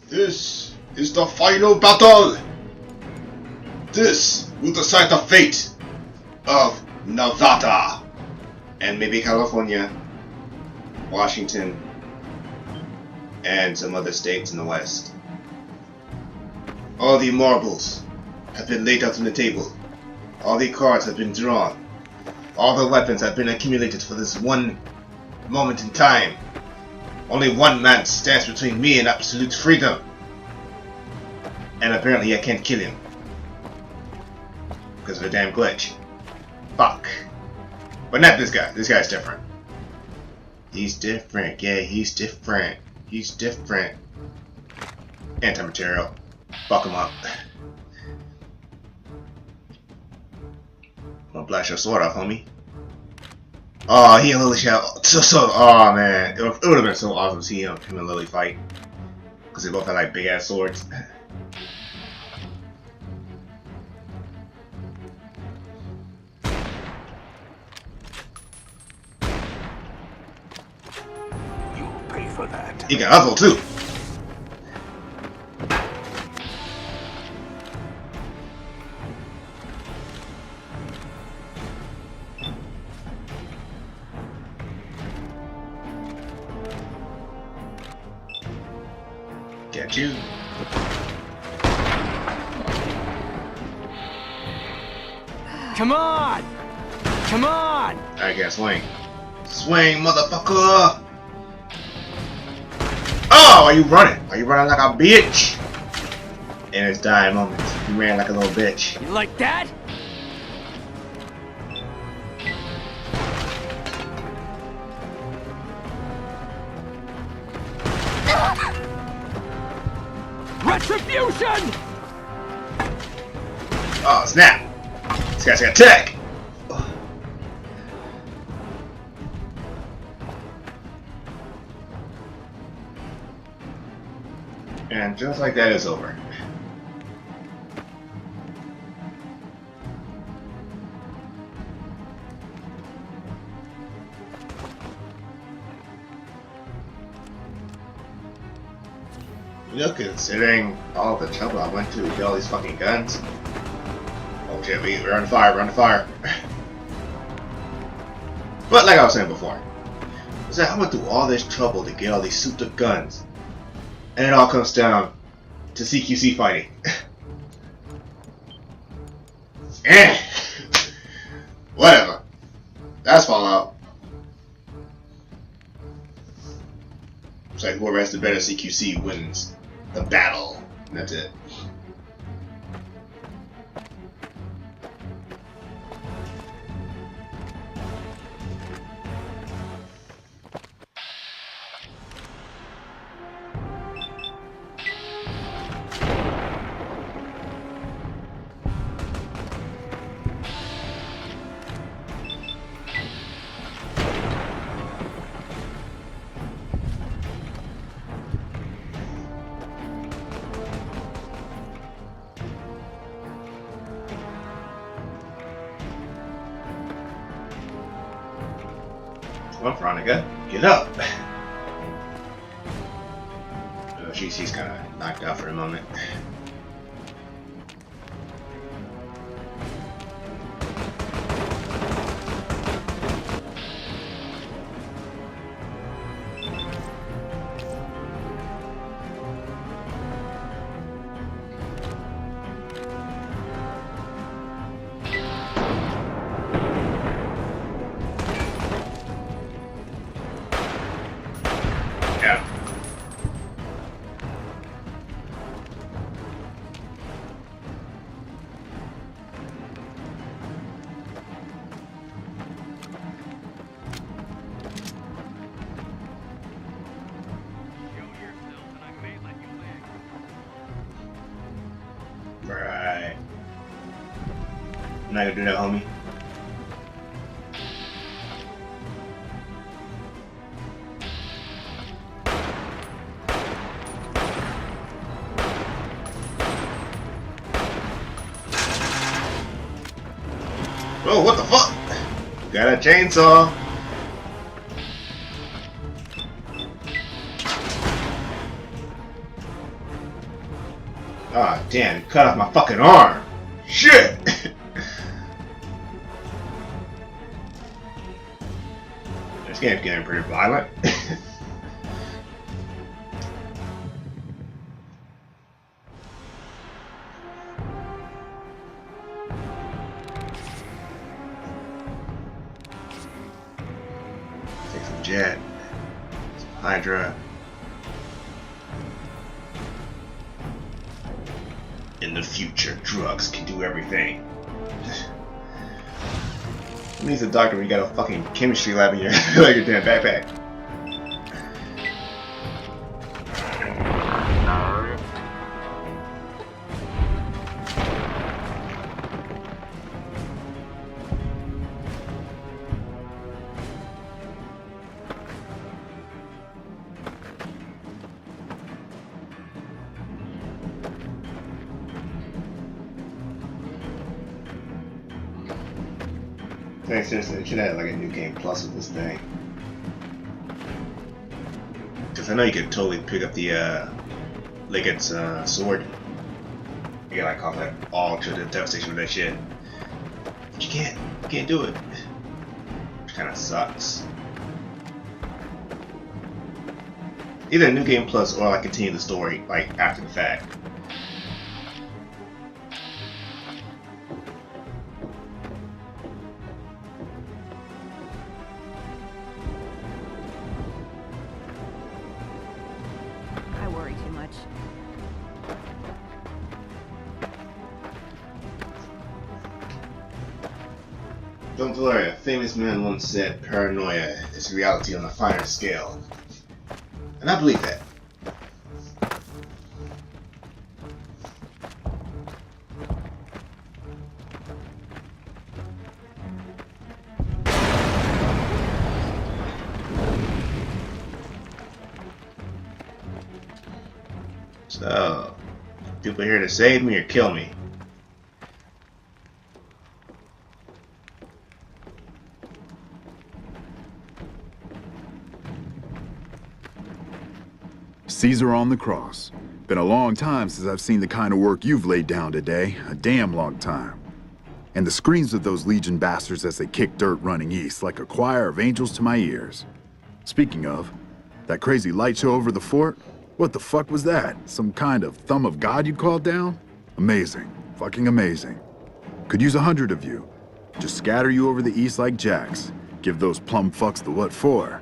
This is the final battle. This will decide the fate of Nevada and maybe California, Washington, and some other states in the West. All the marbles have been laid out on the table. All the cards have been drawn. All the weapons have been accumulated for this one moment in time. Only one man stands between me and absolute freedom. And apparently I can't kill him. Because of a damn glitch. Fuck. But not this guy. This guy's different. He's different. Yeah, he's different. He's different. Anti-material. Fuck him up. I'm gonna blast your sword off, homie. Oh, he and Lily shall. Oh man, it would have been so awesome to see him and Lily fight, because they both had like big ass swords. You'll pay for that. He got Ethel too. Get you. Come on! Come on! I can't swing. Swing, motherfucker! Oh, are you running? Are you running like a bitch? In his dying moments, he ran like a little bitch. You like that? Retribution! Oh, snap! This guy's got tech! And just like that, it's over. You know, considering all the trouble I went to get all these fucking guns. Oh shit, we're on fire, we're on fire. But like I was saying before, is that I went through all this trouble to get all these souped up guns. And it all comes down to CQC fighting. Eh. Whatever. That's Fallout. It's like whoever has the better CQC wins the battle. And that's it. Come on, Veronica, get up! Oh, she's kind of knocked out for a moment. Yeah. Right. I'm not gonna do that, homie. Oh, what the fuck? Got a chainsaw. Ah, damn, it cut off my fucking arm. Shit! This game's getting pretty violent. Take some Jet, some Hydra. In the future, drugs can do everything. Who needs a doctor when you got a fucking chemistry lab in your like your damn backpack? Hey, seriously, they should have like a new game plus with this thing. Because I know you could totally pick up the Ligat's sword. You can like call that all to the devastation with that shit. But you can't do it. Which kinda sucks. Either a new game plus or like continue the story like after the fact. Don't worry, a famous man once said paranoia is reality on a finer scale. And I believe that. So, people here to save me or kill me? Caesar on the cross. Been a long time since I've seen the kind of work you've laid down today. A damn long time. And the screams of those Legion bastards as they kick dirt running east like a choir of angels to my ears. Speaking of, that crazy light show over the fort? What the fuck was that? Some kind of thumb of God you called down? Amazing. Fucking amazing. Could use 100 of you. Just scatter you over the east like jacks. Give those plum fucks the what for.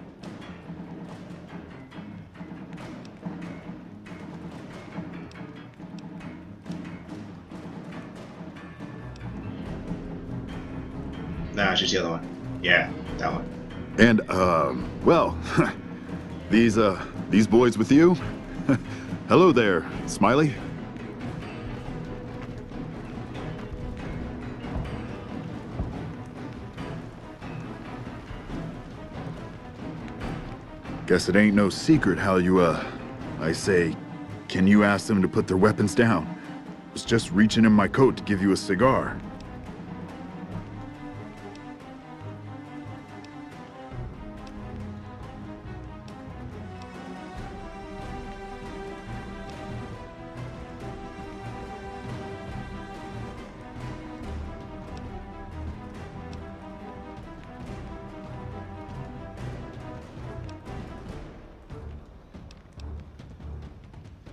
Nah, it's just the other one. Yeah, that one. And, well, these boys with you? Hello there, Smiley. Guess it ain't no secret how you, I say, can you ask them to put their weapons down? Was just reaching in my coat to give you a cigar.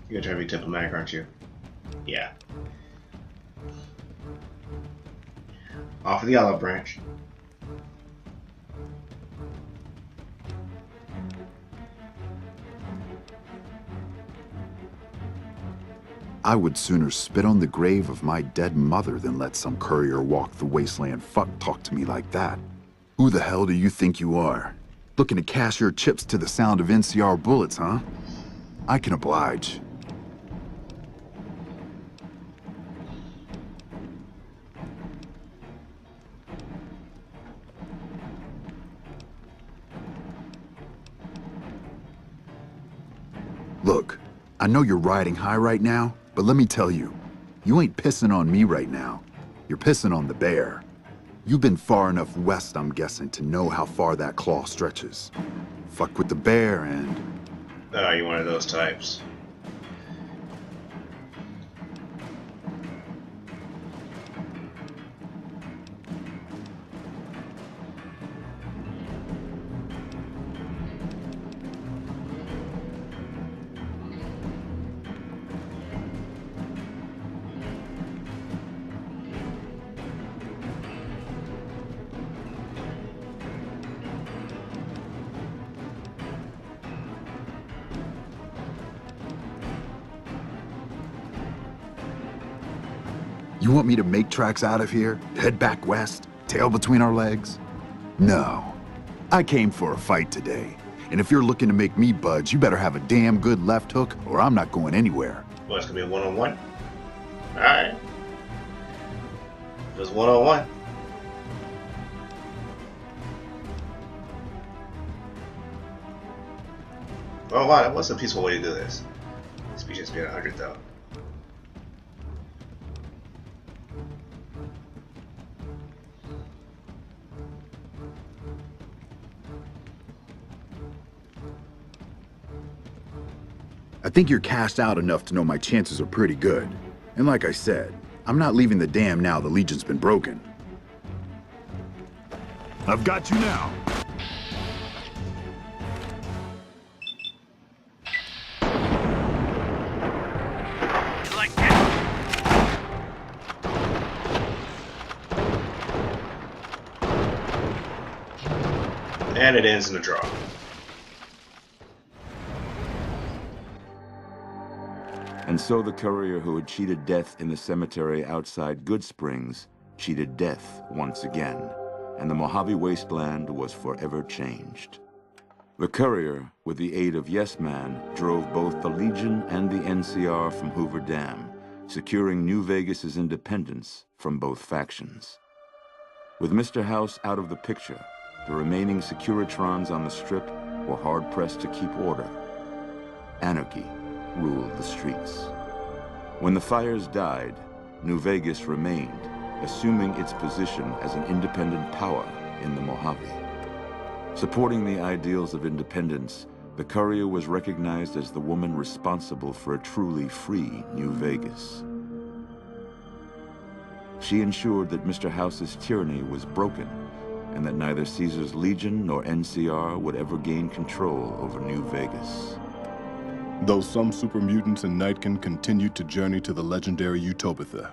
You're gonna try to be diplomatic, aren't you? Yeah. Off of the olive branch. I would sooner spit on the grave of my dead mother than let some courier walk the wasteland fuck talk to me like that. Who the hell do you think you are? Looking to cash your chips to the sound of NCR bullets, huh? I can oblige. Look, I know you're riding high right now, but let me tell you, you ain't pissing on me right now. You're pissing on the bear. You've been far enough west, I'm guessing, to know how far that claw stretches. Fuck with the bear and... Oh, you're one of those types. You want me to make tracks out of here? Head back west? Tail between our legs? No. I came for a fight today. And if you're looking to make me budge, you better have a damn good left hook or I'm not going anywhere. Well, it's gonna be a one-on-one. Alright. Just one-on-one. Oh wow, that was a peaceful way to do this. Speech has been 100 though. I think you're cashed out enough to know my chances are pretty good. And like I said, I'm not leaving the dam now the Legion's been broken. I've got you now. Like that. And it ends in a draw. And so the courier who had cheated death in the cemetery outside Goodsprings cheated death once again, and the Mojave Wasteland was forever changed. The courier, with the aid of Yes Man, drove both the Legion and the NCR from Hoover Dam, securing New Vegas's independence from both factions. With Mr. House out of the picture, the remaining Securitrons on the Strip were hard-pressed to keep order. Anarchy ruled the streets. When the fires died, New Vegas remained, assuming its position as an independent power in the Mojave. Supporting the ideals of independence, the courier was recognized as the woman responsible for a truly free New Vegas. She ensured that Mr. House's tyranny was broken, and that neither Caesar's Legion nor NCR would ever gain control over New Vegas. Though some super mutants in Nightkin continued to journey to the legendary Utopia,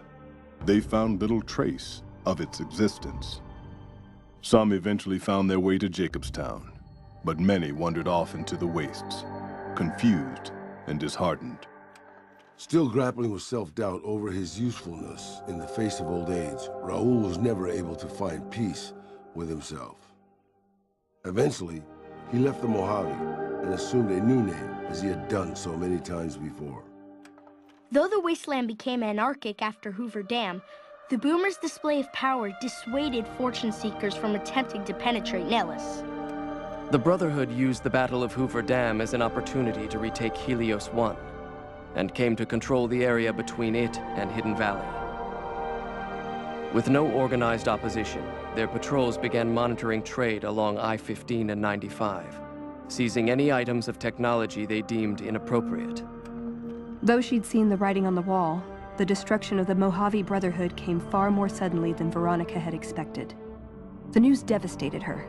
they found little trace of its existence. Some eventually found their way to Jacobstown, but many wandered off into the wastes, confused and disheartened. Still grappling with self-doubt over his usefulness in the face of old age, Raoul was never able to find peace with himself. Eventually, he left the Mojave and assumed a new name, as he had done so many times before. Though the wasteland became anarchic after Hoover Dam, the Boomers' display of power dissuaded fortune seekers from attempting to penetrate Nellis. The Brotherhood used the Battle of Hoover Dam as an opportunity to retake Helios 1, and came to control the area between it and Hidden Valley. With no organized opposition, their patrols began monitoring trade along I-15 and 95, seizing any items of technology they deemed inappropriate. Though she'd seen the writing on the wall, the destruction of the Mojave Brotherhood came far more suddenly than Veronica had expected. The news devastated her.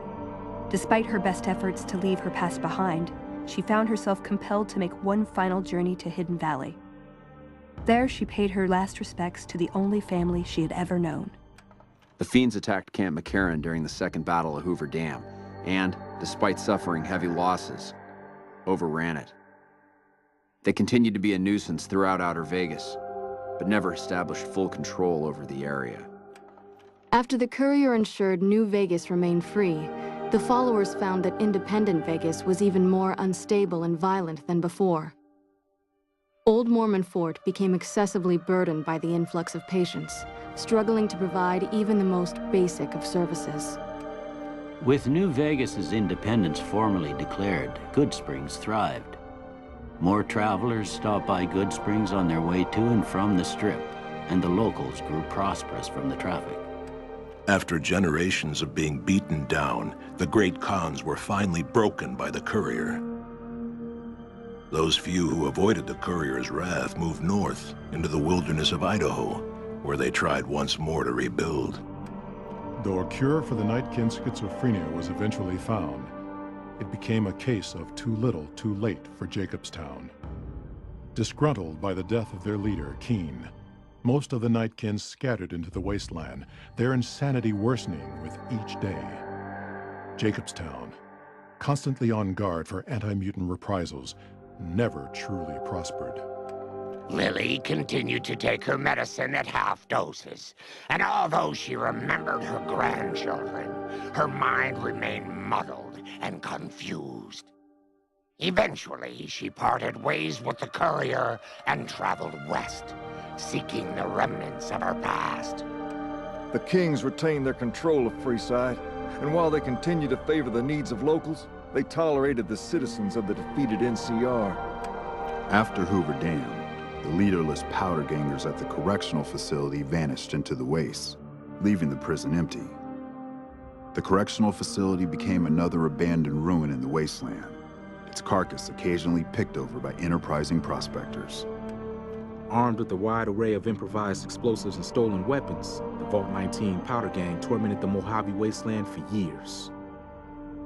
Despite her best efforts to leave her past behind, she found herself compelled to make one final journey to Hidden Valley. There, she paid her last respects to the only family she had ever known. The Fiends attacked Camp McCarran during the Second Battle of Hoover Dam, and, despite suffering heavy losses, overran it. They continued to be a nuisance throughout Outer Vegas, but never established full control over the area. After the courier ensured New Vegas remained free, the followers found that independent Vegas was even more unstable and violent than before. Old Mormon Fort became excessively burdened by the influx of patients, struggling to provide even the most basic of services. With New Vegas's independence formally declared, Goodsprings thrived. More travelers stopped by Goodsprings on their way to and from the Strip, and the locals grew prosperous from the traffic. After generations of being beaten down, the Great Khans were finally broken by the courier. Those few who avoided the courier's wrath moved north into the wilderness of Idaho, where they tried once more to rebuild. Though a cure for the Nightkin schizophrenia was eventually found, it became a case of too little, too late for Jacobstown. Disgruntled by the death of their leader, Keen, most of the Nightkins scattered into the wasteland, their insanity worsening with each day. Jacobstown, constantly on guard for anti-mutant reprisals, never truly prospered. Lily continued to take her medicine at half doses, and although she remembered her grandchildren, her mind remained muddled and confused. Eventually, she parted ways with the courier and traveled west, seeking the remnants of her past. The Kings retained their control of Freeside, and while they continued to favor the needs of locals, they tolerated the citizens of the defeated NCR. After Hoover Dam, the leaderless powder gangers at the correctional facility vanished into the wastes, leaving the prison empty. The correctional facility became another abandoned ruin in the wasteland, its carcass occasionally picked over by enterprising prospectors. Armed with a wide array of improvised explosives and stolen weapons, the Vault 19 powder gang tormented the Mojave Wasteland for years.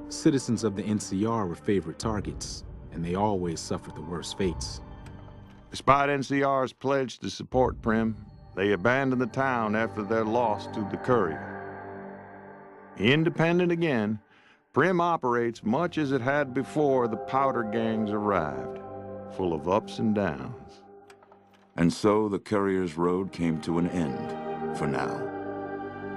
Citizens of the NCR were favorite targets, and they always suffered the worst fates. Despite NCR's pledge to support Prim, they abandoned the town after their loss to the Courier. Independent again, Prim operates much as it had before the powder gangs arrived, full of ups and downs. And so the Courier's road came to an end, for now.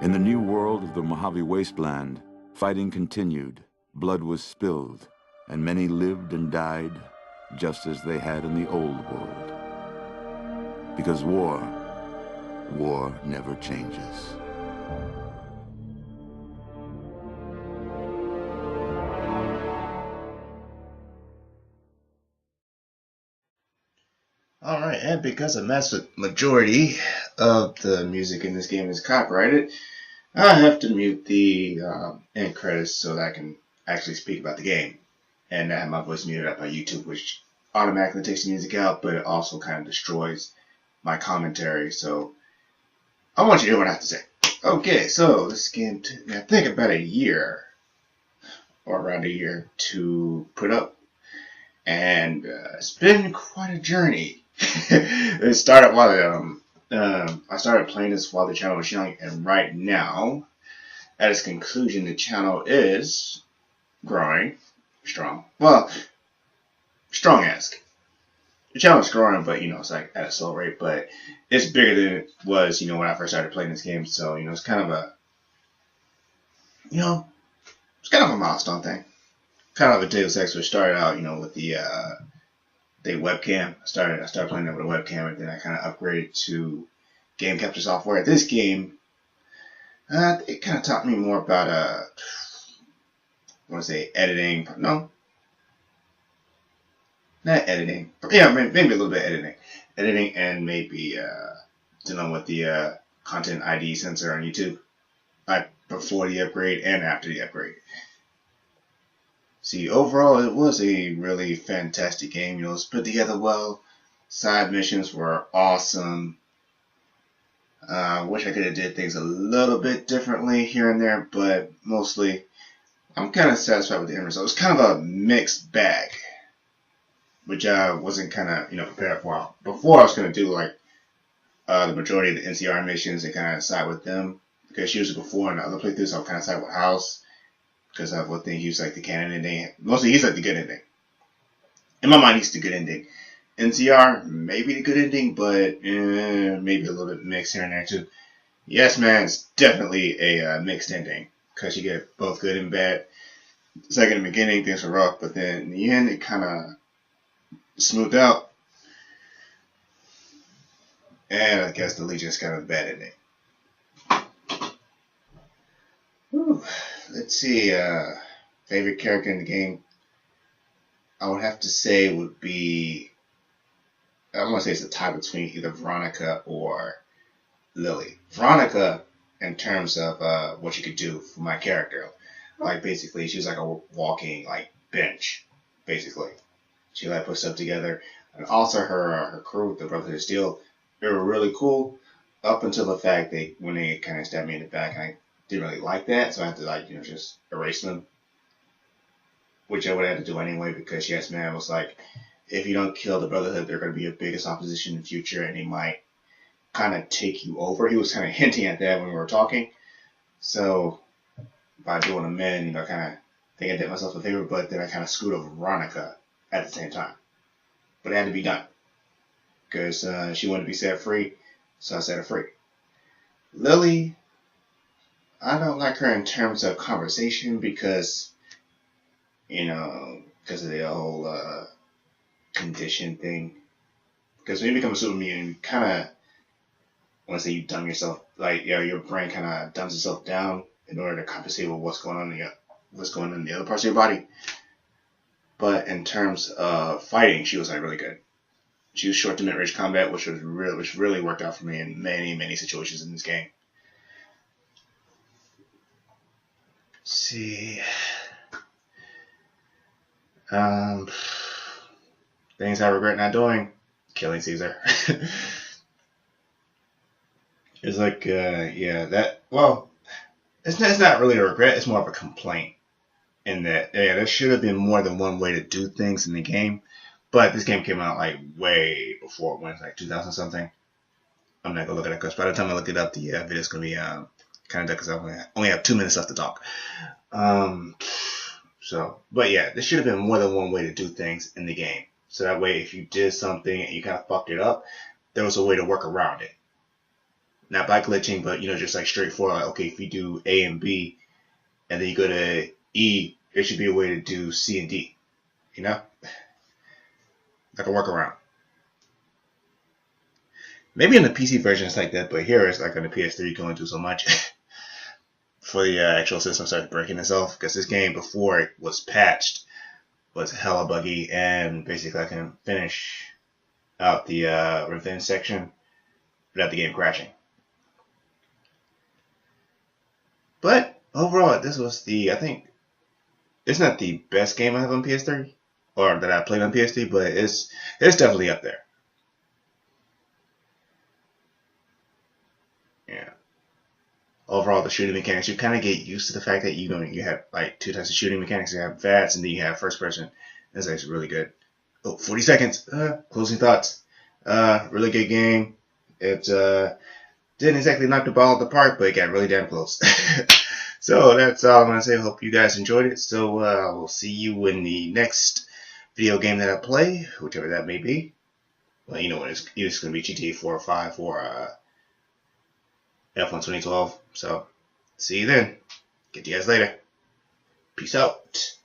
In the new world of the Mojave Wasteland, fighting continued, blood was spilled, and many lived and died just as they had in the old world. Because war never changes. Alright, and because a massive majority of the music in this game is copyrighted, I have to mute the end credits so that I can actually speak about the game. And I have my voice muted up by YouTube, which automatically takes the music out, but it also kind of destroys my commentary. So I want you to hear what I have to say. Okay, so this game took me, I think, about a year, or around a year, to put up. And it's been quite a journey. It started while I started playing this while the channel was young, and right now, at its conclusion, the channel is growing strong. Well, strong-esque. The channel is growing, but it's like at a slow rate. But it's bigger than it was, when I first started playing this game. So it's kind of a, it's kind of a milestone thing. Kind of a Deus Ex, which started out, with the webcam. I started playing it with a webcam, and then I kind of upgraded to game capture software. This game, it kind of taught me more about I want to say editing. No, not editing. Yeah, maybe a little bit editing, and maybe dealing with the content ID sensor on YouTube, like before the upgrade and after the upgrade. See, overall, it was a really fantastic game. It was put together well. Side missions were awesome. I wish I could have did things a little bit differently here and there, but mostly, I'm kind of satisfied with the end result. It was kind of a mixed bag, which I wasn't kind of, prepared for. Before, I was going to do like the majority of the NCR missions and kind of side with them, because usually before in the other playthroughs, I'll kind of side with House. Because I would think he's like the canon ending. Mostly he's like the good ending. In my mind, he's the good ending. NCR, maybe the good ending, but maybe a little bit mixed here and there too. Yes, man, it's definitely a mixed ending. Because you get both good and bad. It's like in the beginning, things were rough, but then in the end, it kind of smoothed out. And I guess the Legion's kind of the bad ending. Whew. Let's see, favorite character in the game, I would have to say would be, I want to say it's a tie between either Veronica or Lily. Veronica, in terms of what she could do for my character, like basically she was like a walking like bench, basically. She like put stuff together, and also her crew, the Brotherhood of Steel, they were really cool up until the fact when they kind of stabbed me in the back, and I didn't really like that, so I had to just erase them, which I would have to do anyway, because yes, man, it was like, if you don't kill the Brotherhood, they're going to be your biggest opposition in the future, and they might kind of take you over. He was kind of hinting at that when we were talking, so by doing them in, kind of think I did myself a favor, but then I kind of screwed over Veronica at the same time, but it had to be done. because she wanted to be set free, so I set her free. Lily, I don't like her in terms of conversation because, because of the whole condition thing. Because when you become a super mutant, you kind of, I want to say you dumb yourself, like, your brain kind of dumbs itself down in order to compensate with what's going on in the other parts of your body. But in terms of fighting, she was like really good. She was short to mid-range combat, which really worked out for me in many situations in this game. Let's see, things I regret not doing: killing Caesar. It's like, it's not really a regret. It's more of a complaint. In that, there should have been more than one way to do things in the game. But this game came out like way before it went, like 2000 something. I'm not gonna look at it because by the time I look it up, the video's gonna be kind of done because I only have 2 minutes left to talk. But yeah, there should have been more than one way to do things in the game. So that way, if you did something and you kind of fucked it up, there was a way to work around it. Not by glitching, but just like straightforward. Like, okay, if you do A and B, and then you go to E, there should be a way to do C and D. Like a workaround. Maybe in the PC version it's like that, but here it's like on the PS3 you can only do so much. Before the actual system starts breaking itself, because this game before it was patched was hella buggy, and basically I can finish out the revenge section without the game crashing. But overall, this was I think it's not the best game I have on PS3 or that I played on PS3, but it's definitely up there. Yeah. Overall, the shooting mechanics, you kind of get used to the fact that you have like 2 types of shooting mechanics. You have VATS and then you have first person. That's actually really good. 40 seconds. Closing thoughts. Really good game. It didn't exactly knock the ball out the park, but it got really damn close. So that's all I'm going to say. Hope you guys enjoyed it. So I will see you in the next video game that I play, whichever that may be. Well, you know what, it's going to be GTA 4 or 5 or F1 2012. So see you then. Get you guys later. Peace out.